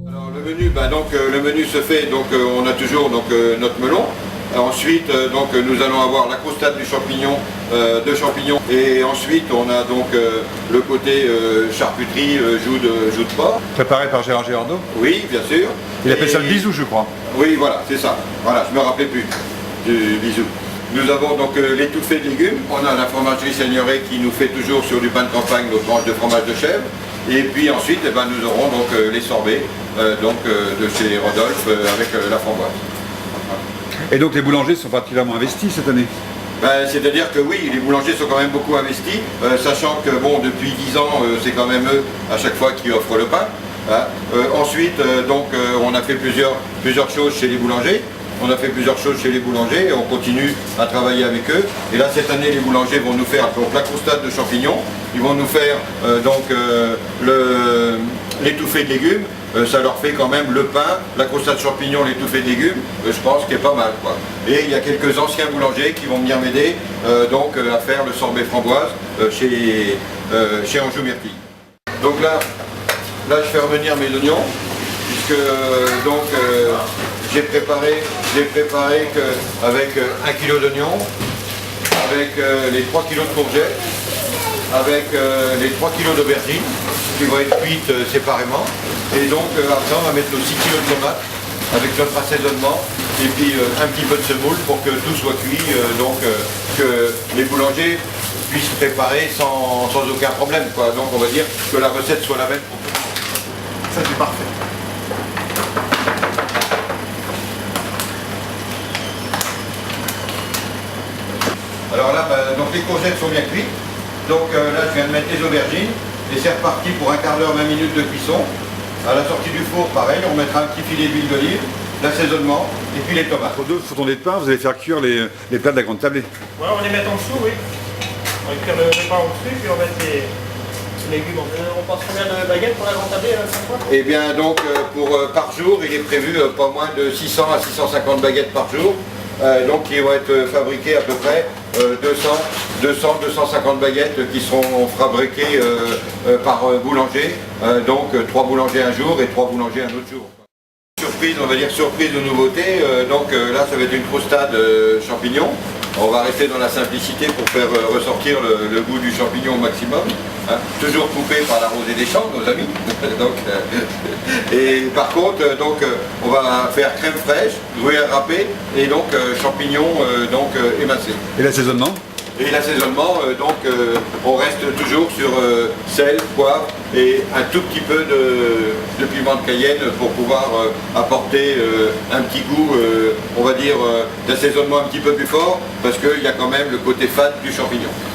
Alors le menu, le menu se fait, on a toujours notre melon. Ensuite, nous allons avoir la croustade du champignon, de champignons. Et ensuite, on a le côté charcuterie, joue de porc. Préparé par Gérard Girardot. Oui, bien sûr. Il appelle ça le bisou, je crois. Oui, voilà, c'est ça. Voilà, je me rappelais plus du bisou. Nous avons l'étouffée de légumes. On a la fromagerie Seigneuret qui nous fait toujours sur du pain de campagne nos tranches de fromage de chèvre. Et puis ensuite, nous aurons les sorbets de chez Rodolphe avec la framboise. Et donc les boulangers sont particulièrement investis cette année. C'est-à-dire que oui, les boulangers sont quand même beaucoup investis, sachant que depuis 10 ans, c'est quand même eux à chaque fois qui offrent le pain. Hein. Ensuite, on a fait plusieurs choses chez les boulangers. On a fait plusieurs choses chez les boulangers et on continue à travailler avec eux. Et là, cette année, les boulangers vont nous faire la croustade de champignons. Ils vont nous faire l'étouffée de légumes. Ça leur fait quand même le pain, la croustade de champignons, l'étouffée de légumes, je pense qu'il est pas mal, quoi. Et il y a quelques anciens boulangers qui vont venir m'aider à faire le sorbet framboise chez Anjou Myrtille. Donc là, je fais revenir mes oignons, puisque j'ai préparé avec 1 kg d'oignons, avec les 3 kg de courgettes, avec les 3 kg d'aubergines qui vont être cuites séparément. Et donc après on va mettre nos 6 kg de tomates avec notre assaisonnement et puis un petit peu de semoule pour que tout soit cuit, que les boulangers puissent préparer sans aucun problème, quoi. Donc on va dire que la recette soit la même pour tout le monde. Ça c'est parfait. Alors là, les courgettes sont bien cuites. Donc là, je viens de mettre les aubergines et c'est reparti pour un quart d'heure, 20 minutes de cuisson. À la sortie du four, pareil, on mettra un petit filet d'huile d'olive, l'assaisonnement et puis les tomates. Entre deux fourtonnés de pain, vous allez faire cuire les plats de la grande tablée. Ouais, on va les mettre en dessous, oui. On va cuire le pain en dessous, puis on va mettre les légumes. On pense combien de baguettes pour la grande tablée cette fois? Et bien par jour, il est prévu pas moins de 600 à 650 baguettes par jour. Qui vont être fabriquées à peu près 200-250 baguettes qui seront fabriquées par boulanger, 3 boulangers un jour et 3 boulangers un autre jour. Surprise, on va dire surprise de nouveauté, là ça va être une croustade champignon. On va rester dans la simplicité pour faire ressortir le goût du champignon au maximum. Hein. Toujours coupé par la rosée des champs, nos amis. Et par contre, on va faire crème fraîche, gruyère râpée et champignons émincés. Et l'assaisonnement? Et l'assaisonnement, on reste toujours sur sel, poivre et un tout petit peu de piment de Cayenne pour pouvoir apporter un petit goût, on va dire, d'assaisonnement un petit peu plus fort parce qu'il y a quand même le côté fade du champignon.